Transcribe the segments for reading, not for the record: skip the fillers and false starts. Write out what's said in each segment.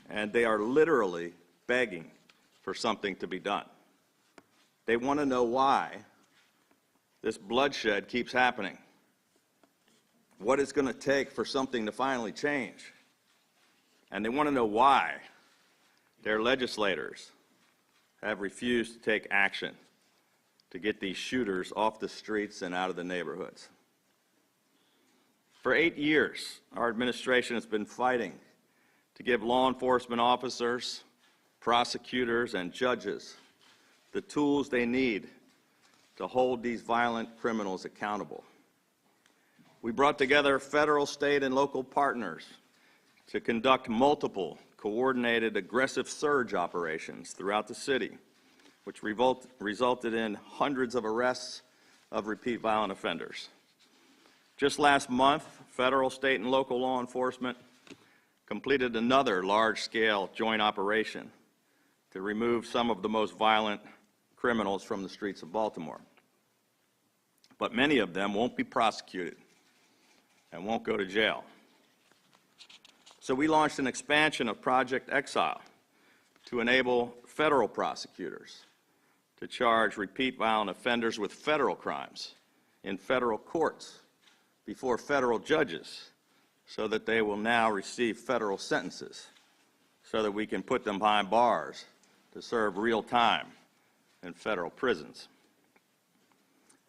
and they are literally begging for something to be done. They want to know why this bloodshed keeps happening, what it's going to take for something to finally change, and they want to know why their legislators have refused to take action to get these shooters off the streets and out of the neighborhoods. For 8 years, our administration has been fighting to give law enforcement officers, prosecutors, and judges the tools they need to hold these violent criminals accountable. We brought together federal, state, and local partners to conduct multiple coordinated aggressive surge operations throughout the city, which resulted in hundreds of arrests of repeat violent offenders. Just last month, federal, state, and local law enforcement completed another large-scale joint operation to remove some of the most violent criminals from the streets of Baltimore. But many of them won't be prosecuted and won't go to jail. So we launched an expansion of Project Exile to enable federal prosecutors to charge repeat violent offenders with federal crimes in federal courts before federal judges, so that they will now receive federal sentences, so that we can put them behind bars to serve real time in federal prisons.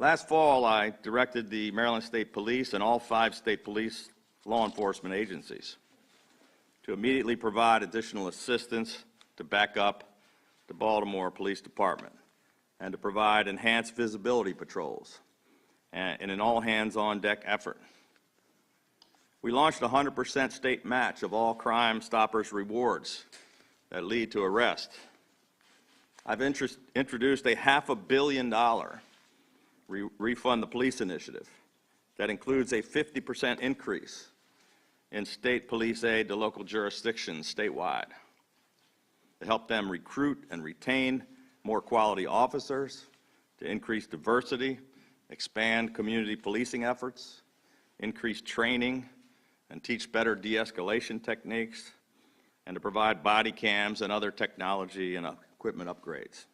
Last fall, I directed the Maryland State Police and all 5 state police law enforcement agencies to immediately provide additional assistance to back up the Baltimore Police Department and to provide enhanced visibility patrols and an all-hands-on-deck effort. We launched a 100% state match of all Crime Stoppers rewards that lead to arrest. I've introduced a $500 million Refund the Police initiative that includes a 50% increase in state police aid to local jurisdictions statewide to help them recruit and retain more quality officers, to increase diversity, expand community policing efforts, increase training, and teach better de-escalation techniques, and to provide body cams and other technology and equipment upgrades.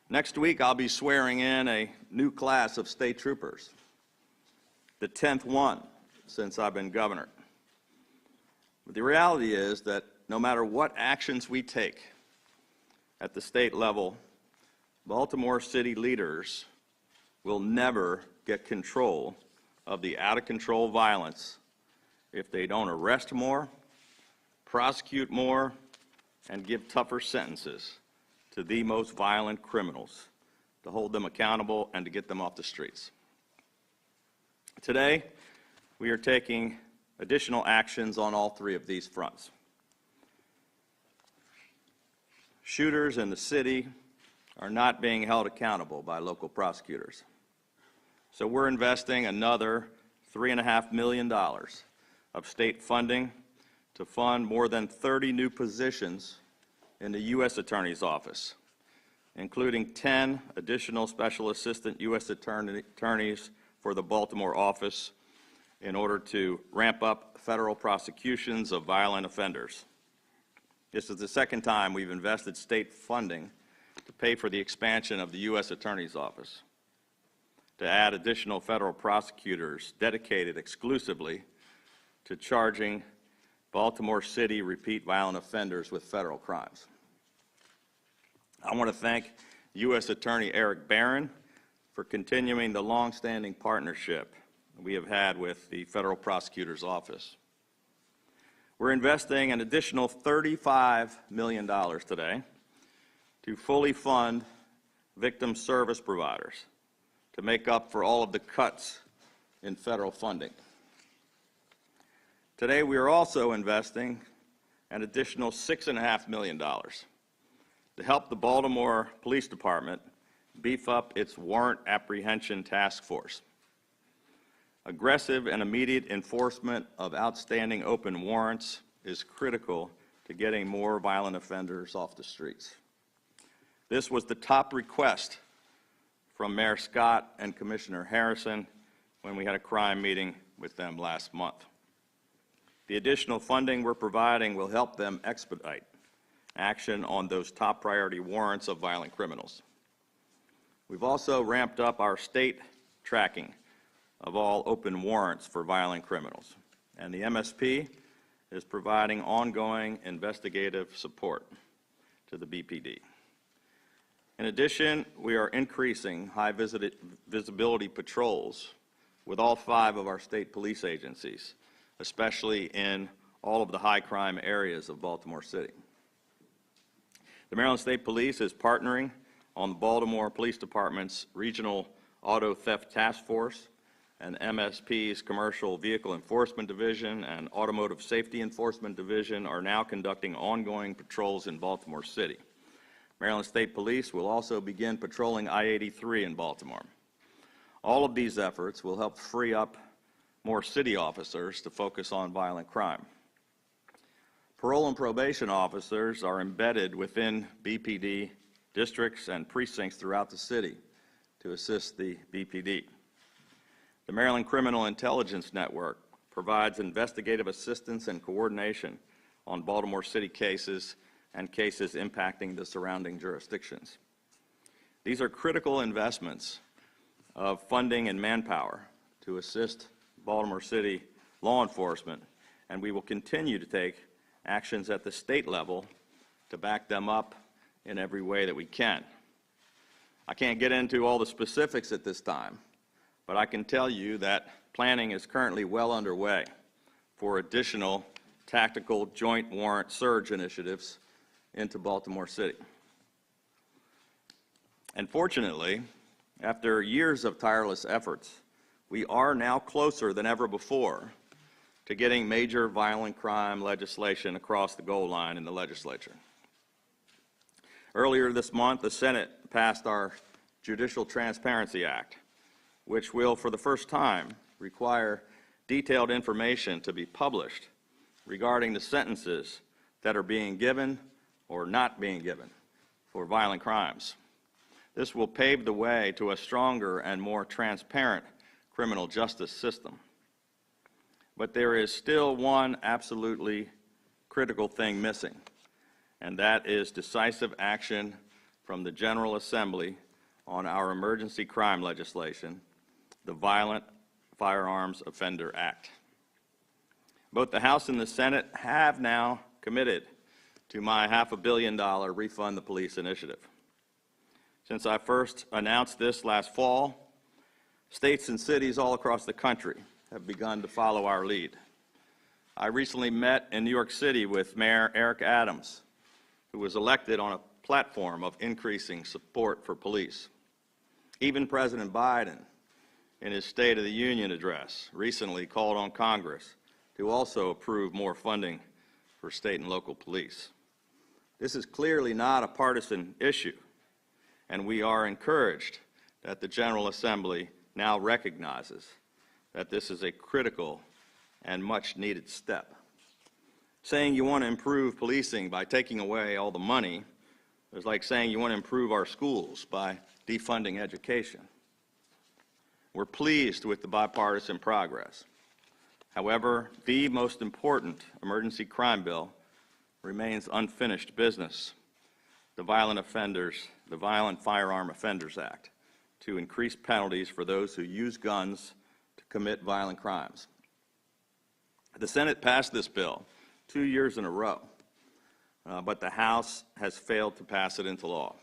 Next week, I'll be swearing in a new class of state troopers, the 10th one since I've been governor. But the reality is that no matter what actions we take at the state level, Baltimore City leaders will never get control of the out-of-control violence if they don't arrest more, prosecute more, and give tougher sentences to the most violent criminals, to hold them accountable and to get them off the streets. Today, we are taking additional actions on all 3 of these fronts. Shooters in the city are not being held accountable by local prosecutors. So we're investing another $3.5 million of state funding to fund more than 30 new positions in the U.S. Attorney's Office, including 10 additional Special Assistant U.S. Attorneys for the Baltimore office in order to ramp up federal prosecutions of violent offenders. This is the second time we've invested state funding to pay for the expansion of the U.S. Attorney's Office, to add additional federal prosecutors dedicated exclusively to charging Baltimore City repeat violent offenders with federal crimes. I want to thank U.S. Attorney Eric Barron for continuing the longstanding partnership we have had with the Federal Prosecutor's Office. We're investing an additional $35 million today to fully fund victim service providers to make up for all of the cuts in federal funding. Today, we are also investing an additional $6.5 million to help the Baltimore Police Department beef up its warrant apprehension task force. Aggressive and immediate enforcement of outstanding open warrants is critical to getting more violent offenders off the streets. This was the top request from Mayor Scott and Commissioner Harrison when we had a crime meeting with them last month. The additional funding we're providing will help them expedite action on those top priority warrants of violent criminals. We've also ramped up our state tracking of all open warrants for violent criminals, and the MSP is providing ongoing investigative support to the BPD. In addition, we are increasing high visibility patrols with all 5 of our state police agencies, especially in all of the high crime areas of Baltimore City. The Maryland State Police is partnering on the Baltimore Police Department's Regional Auto Theft Task Force and MSP's Commercial Vehicle Enforcement Division and Automotive Safety Enforcement Division are now conducting ongoing patrols in Baltimore City. Maryland State Police will also begin patrolling I-83 in Baltimore. All of these efforts will help free up more city officers to focus on violent crime. Parole and probation officers are embedded within BPD districts and precincts throughout the city to assist the BPD. The Maryland Criminal Intelligence Network provides investigative assistance and coordination on Baltimore City cases and cases impacting the surrounding jurisdictions. These are critical investments of funding and manpower to assist Baltimore City law enforcement, and we will continue to take actions at the state level to back them up in every way that we can. I can't get into all the specifics at this time, but I can tell you that planning is currently well underway for additional tactical joint warrant surge initiatives into Baltimore City. And fortunately, after years of tireless efforts, we are now closer than ever before to getting major violent crime legislation across the goal line in the legislature. Earlier this month, the Senate passed our Judicial Transparency Act, which will, for the first time, require detailed information to be published regarding the sentences that are being given or not being given for violent crimes. This will pave the way to a stronger and more transparent criminal justice system. But there is still one absolutely critical thing missing, and that is decisive action from the General Assembly on our emergency crime legislation, the Violent Firearms Offender Act. Both the House and the Senate have now committed to my $500 million Refund the Police initiative. Since I first announced this last fall, states and cities all across the country have begun to follow our lead. I recently met in New York City with Mayor Eric Adams, who was elected on a platform of increasing support for police. Even President Biden, in his State of the Union address, recently called on Congress to also approve more funding for state and local police. This is clearly not a partisan issue, and we are encouraged that the General Assembly now recognizes that this is a critical and much-needed step. Saying you want to improve policing by taking away all the money is like saying you want to improve our schools by defunding education. We're pleased with the bipartisan progress. However, the most important emergency crime bill remains unfinished business, the Violent Firearm Offenders Act, to increase penalties for those who use guns to commit violent crimes. The Senate passed this bill 2 years in a row, but the House has failed to pass it into law.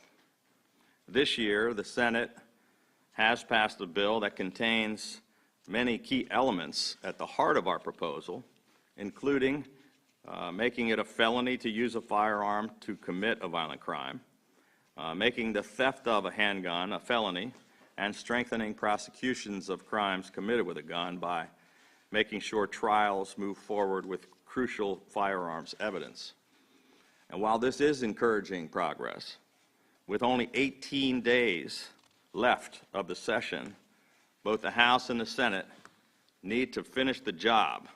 This year, the Senate has passed a bill that contains many key elements at the heart of our proposal, including making it a felony to use a firearm to commit a violent crime, making the theft of a handgun a felony, and strengthening prosecutions of crimes committed with a gun by making sure trials move forward with crucial firearms evidence. And while this is encouraging progress, with only 18 days left of the session, both the House and the Senate need to finish the job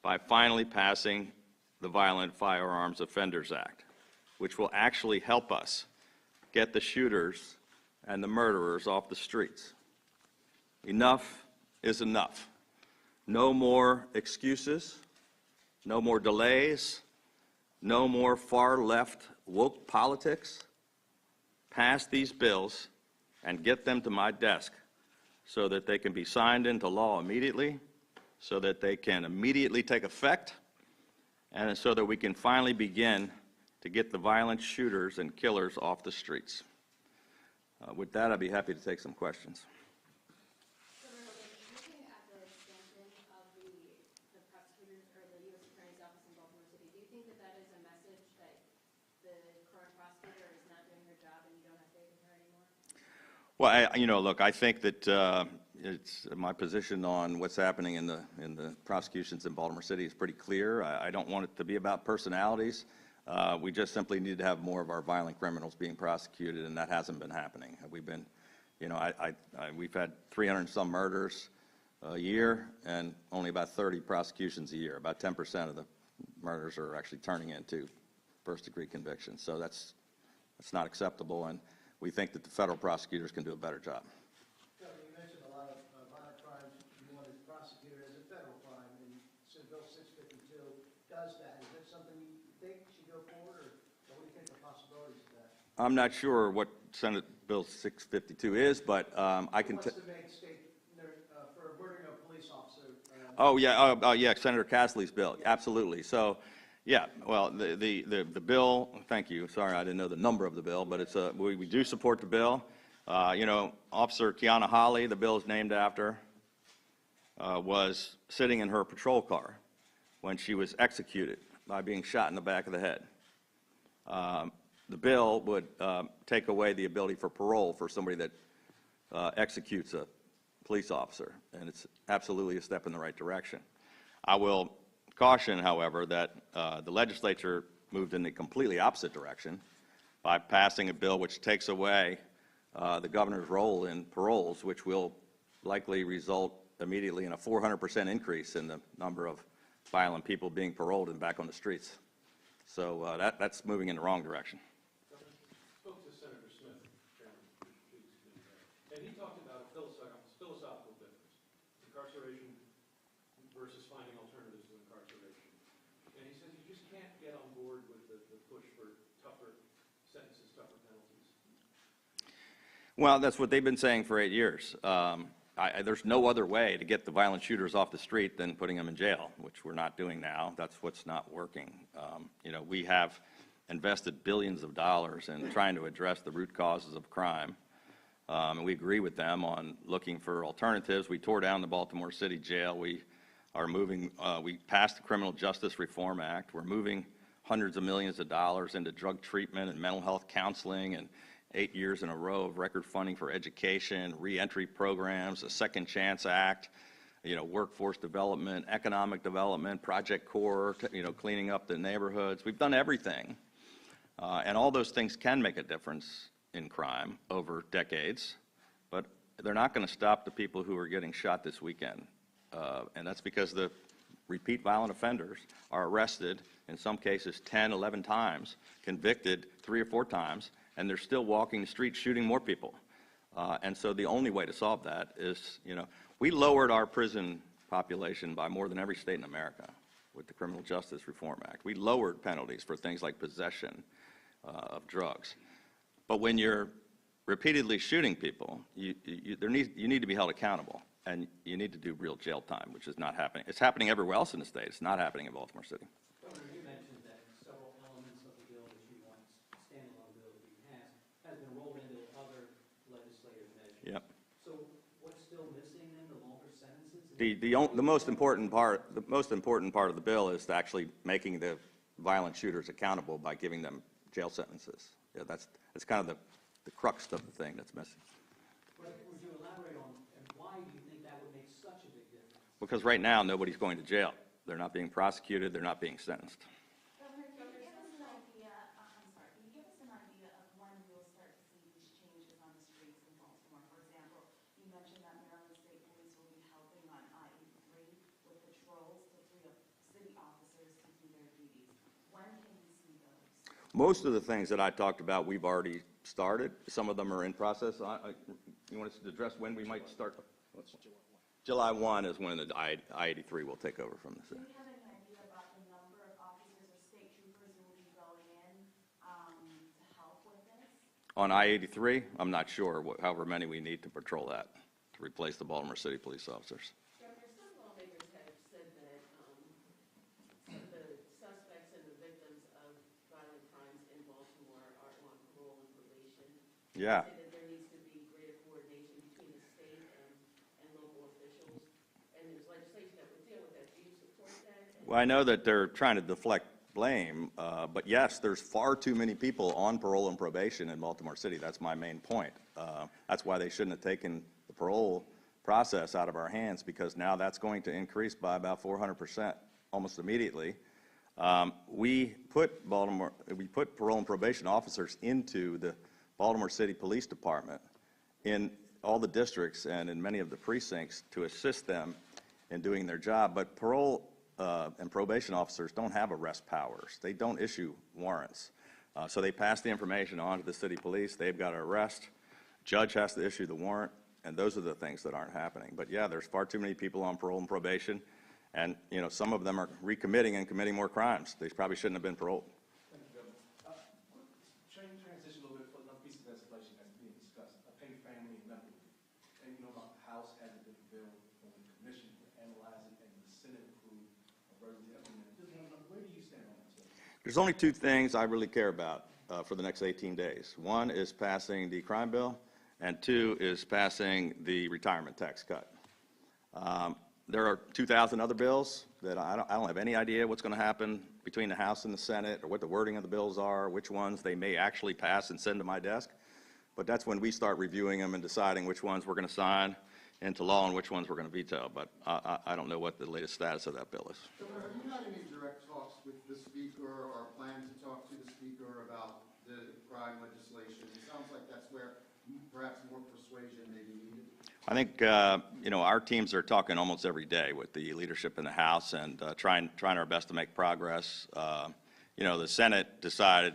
by finally passing the Violent Firearms Offenders Act, which will actually help us get the shooters and the murderers off the streets. Enough is enough. No more excuses, no more delays, no more far-left woke politics. Pass these bills and get them to my desk so that they can be signed into law immediately, so that they can immediately take effect, and so that we can finally begin to get the violent shooters and killers off the streets. With that, I'd be happy to take some questions. Looking at the expansion of the prosecutors or the U.S. Attorney's Office in Baltimore City, do you think that that is a message that the current prosecutor is not doing her job and you don't have faith in her anymore? Well, look, I think that it's my position on what's happening in the prosecutions in Baltimore City is pretty clear. I don't want it to be about personalities. We just simply need to have more of our violent criminals being prosecuted, and that hasn't been happening. We've been, we've had 300 and some murders a year, and only about 30 prosecutions a year. About 10% of the murders are actually turning into first-degree convictions. So that's not acceptable, and we think that the federal prosecutors can do a better job. Governor, you mentioned a lot of violent crimes you wanted prosecuted as a federal crime, and Senate Bill 652 does that. Is that something you think should go forward, or what do you think the possibilities of that? I'm not sure what Senate Bill 652 is, but I can tell. What's the main state for murdering a police officer? Yeah, Senator Cassidy's bill, absolutely. So, yeah, well, the bill, thank you, sorry, I didn't know the number of the bill, but it's we do support the bill. Officer Kiana Holly, the bill is named after, was sitting in her patrol car when she was executed by being shot in the back of the head. The bill would take away the ability for parole for somebody that executes a police officer, and it's absolutely a step in the right direction. I will caution, however, that the legislature moved in the completely opposite direction by passing a bill which takes away the governor's role in paroles, which will likely result immediately in a 400% increase in the number of violent people being paroled and back on the streets. So that's moving in the wrong direction. Spoke to Senator Smith, Chairman, and he talked about a philosophical difference, incarceration versus finding alternatives to incarceration. And he says you just can't get on board with the push for tougher sentences, tougher penalties. Well, that's what they've been saying for 8 years. There's no other way to get the violent shooters off the street than putting them in jail, which we're not doing now. That's what's not working. We have invested billions of dollars in trying to address the root causes of crime. And we agree with them on looking for alternatives. We tore down the Baltimore City jail. We are moving, we passed the Criminal Justice Reform Act. We're moving hundreds of millions of dollars into drug treatment and mental health counseling, and 8 years in a row of record funding for education, reentry programs, a Second Chance Act, workforce development, economic development, Project Core, cleaning up the neighborhoods. We've done everything. And all those things can make a difference in crime over decades, but they're not going to stop the people who are getting shot this weekend. And that's because the repeat violent offenders are arrested, in some cases 10, 11 times, convicted 3 or 4 times, and they're still walking the street shooting more people. And so the only way to solve that is, we lowered our prison population by more than every state in America with the Criminal Justice Reform Act. We lowered penalties for things like possession of drugs. But when you're repeatedly shooting people, you need to be held accountable, and you need to do real jail time, which is not happening. It's happening everywhere else in the state. It's not happening in Baltimore City. Governor, you mentioned that several elements of the bill that you want, standalone bill that you passed, has been rolled into other legislative measures. Yep. So what's still missing then, the longer sentences? The most important part of the bill is actually making the violent shooters accountable by giving them jail sentences. Yeah, that's kind of the crux of the thing that's missing. But would you elaborate on, and why do you think that would make such a big difference? Because right now, nobody's going to jail. They're not being prosecuted. They're not being sentenced. Governor, can you give us an idea, can you give us an idea of when we'll start to see these changes on the streets in Baltimore? For example, you mentioned that Maryland State Police will be helping on I-83 with patrols to free up city officers to do their duties. When can we see those? Most of the things that I talked about, we've already started. Some of them are in process. You want us to address when we might start? July 1 is when the I-83 will take over from the city. Do you have any idea about the number On I-83, I'm not sure, however many we need to patrol that, to replace the Baltimore City police officers. Governor, some lawmakers have said that some of the suspects and the victims of violent crimes in Baltimore are on parole and probation. Yeah. Say that there needs to be greater coordination between the state and local officials, and there's legislation that would deal with that. Do you support that? Well, I know that they're trying to deflect blame, but yes, there's far too many people on parole and probation in Baltimore City. That's my main point. That's why they shouldn't have taken the parole process out of our hands, because now that's going to increase by about 400% almost immediately. We put parole and probation officers into the Baltimore City Police Department in all the districts and in many of the precincts to assist them in doing their job. But parole and probation officers don't have arrest powers. They don't issue warrants. So they pass the information on to the city police. They've got to arrest. Judge has to issue the warrant, and those are the things that aren't happening. But yeah, there's far too many people on parole and probation, and some of them are recommitting and committing more crimes. They probably shouldn't have been paroled. Thank you, Governor. Transition a little bit for another piece of legislation that's being discussed, a paid family and medical leave. And the House has a different bill from the commission to analyze it, and the Senate approved a version of it. Just want to know, where do you stand on that, sir? There's only two things I really care about for the next 18 days. One is passing the crime bill, and two is passing the retirement tax cut. There are 2,000 other bills that I don't have any idea what's going to happen between the House and the Senate, or what the wording of the bills are, which ones they may actually pass and send to my desk. But that's when we start reviewing them and deciding which ones we're going to sign into law and which ones we're going to veto. But I don't know what the latest status of that bill is. Governor, have you had any direct talks with the Speaker or plan to talk to the Speaker about the crime legislation? It sounds like that's where perhaps more persuasion may be needed. I think, our teams are talking almost every day with the leadership in the House and trying our best to make progress. The Senate decided,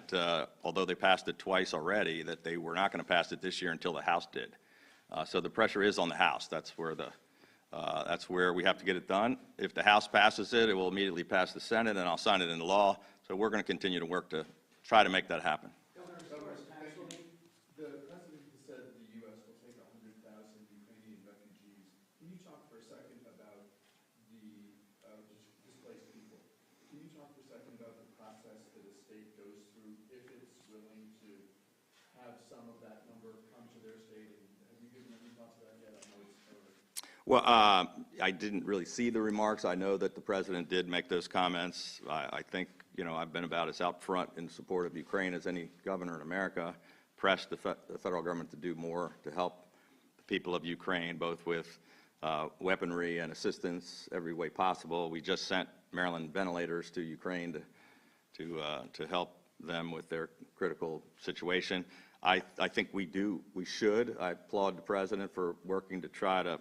although they passed it twice already, that they were not going to pass it this year until the House did. So the pressure is on the House. That's where we have to get it done. If the House passes it, it will immediately pass the Senate, and I'll sign it into law. So we're going to continue to work to try to make that happen. Governor, as far as tax relief, The president has said the U.S. will take 100,000 Ukrainian refugees. Can you talk for a second about the displaced people? Can you talk for a second about the process that a state goes through if it's willing to have some of that number come to their state? And have you given any thought to that yet? I know it's early. Well, I didn't really see the remarks. I know that the president did make those comments. I think, I've been about as out front in support of Ukraine as any governor in America, pressed the federal government to do more to help the people of Ukraine, both with weaponry and assistance every way possible. We just sent Maryland ventilators to Ukraine to help them with their critical situation. I think we should. I applaud the president for working to try to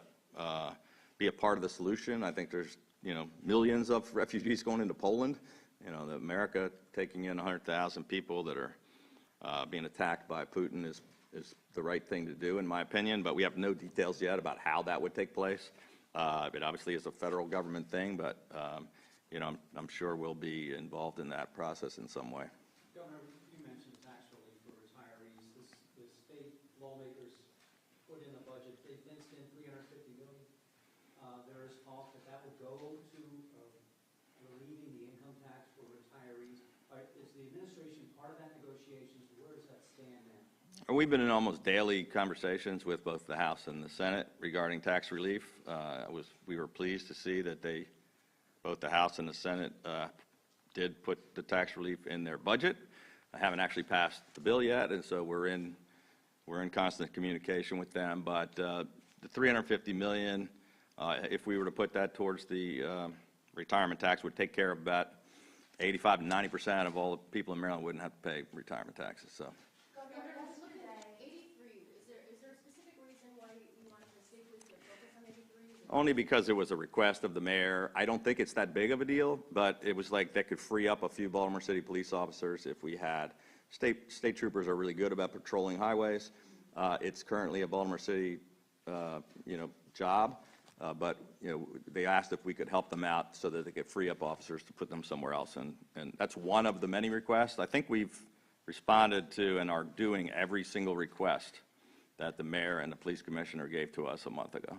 be a part of the solution. I think there's, millions of refugees going into Poland. America taking in 100,000 people that are being attacked by Putin is the right thing to do, in my opinion, but we have no details yet about how that would take place. It obviously is a federal government thing, but, I'm sure we'll be involved in that process in some way. Governor, you mentioned tax relief for retirees. The state lawmakers put in a budget, they fenced in $350 million. There is talk that would go to relieving the income tax for retirees. Is the administration part of that negotiations? Where does that stand now? We've been in almost daily conversations with both the House and the Senate regarding tax relief. We were pleased to see that both the House and the Senate did put the tax relief in their budget. I haven't actually passed the bill yet, and so we're in constant communication with them. But the $350 million, if we were to put that towards the retirement tax, would take care of about 85 to 90% of all the people in Maryland wouldn't have to pay retirement taxes. So. Governor, let's look at 83. Is there a specific reason why you wanted the state police to focus on 83? Only because it was a request of the mayor. I don't think it's that big of a deal, but it was like that could free up a few Baltimore City police officers if we had. State troopers are really good about patrolling highways. It's currently a Baltimore City, job, but they asked if we could help them out so that they could free up officers to put them somewhere else, and that's one of the many requests. I think we've responded to and are doing every single request that the mayor and the police commissioner gave to us a month ago.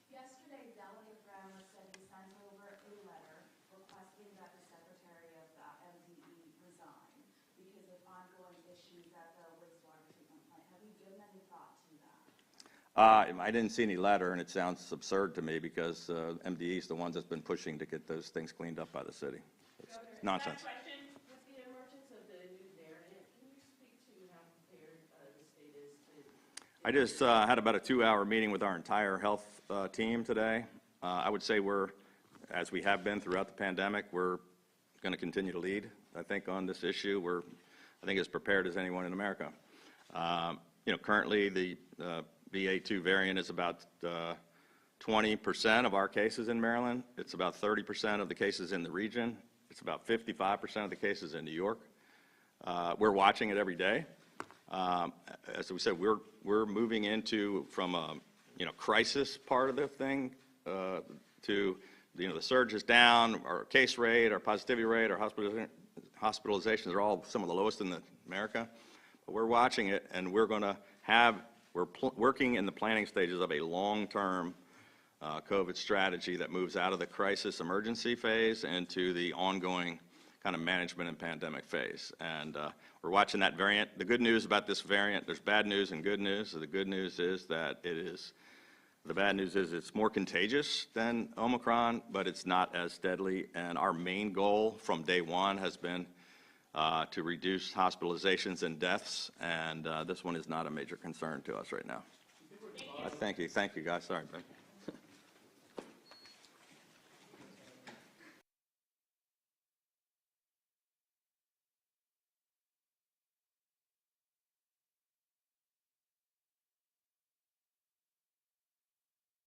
Yesterday, Delegate Brown said he sent over a letter requesting that the Secretary of the MDE resign because of ongoing issues at the wastewater treatment plant. Have you given any thought to that? I didn't see any letter, and it sounds absurd to me because MDE is the ones that's been pushing to get those things cleaned up by the city. It's nonsense. Last question, with the emergence of the new variant, can you speak to how prepared the state is to? I just had about a 2-hour meeting with our entire health team today. I would say we're, as we have been throughout the pandemic, we're going to continue to lead, I think, on this issue. We're, I think, as prepared as anyone in America. Currently the BA2 variant is about 20% of our cases in Maryland. It's about 30% of the cases in the region. It's about 55% of the cases in New York. We're watching it every day. As we said, we're moving into from a crisis part of the thing to the surge is down. Our case rate, our positivity rate, our hospitalizations are all some of the lowest in America. But we're watching it, and we're going to have. We're working in the planning stages of a long-term COVID strategy that moves out of the crisis emergency phase into the ongoing kind of management and pandemic phase. And we're watching that variant. The good news about this variant, there's bad news and good news. So the good news is that the bad news is it's more contagious than Omicron, but it's not as deadly. And our main goal from day one has been to reduce hospitalizations and deaths, and this one is not a major concern to us right now. Thank you guys. Sorry, Becky.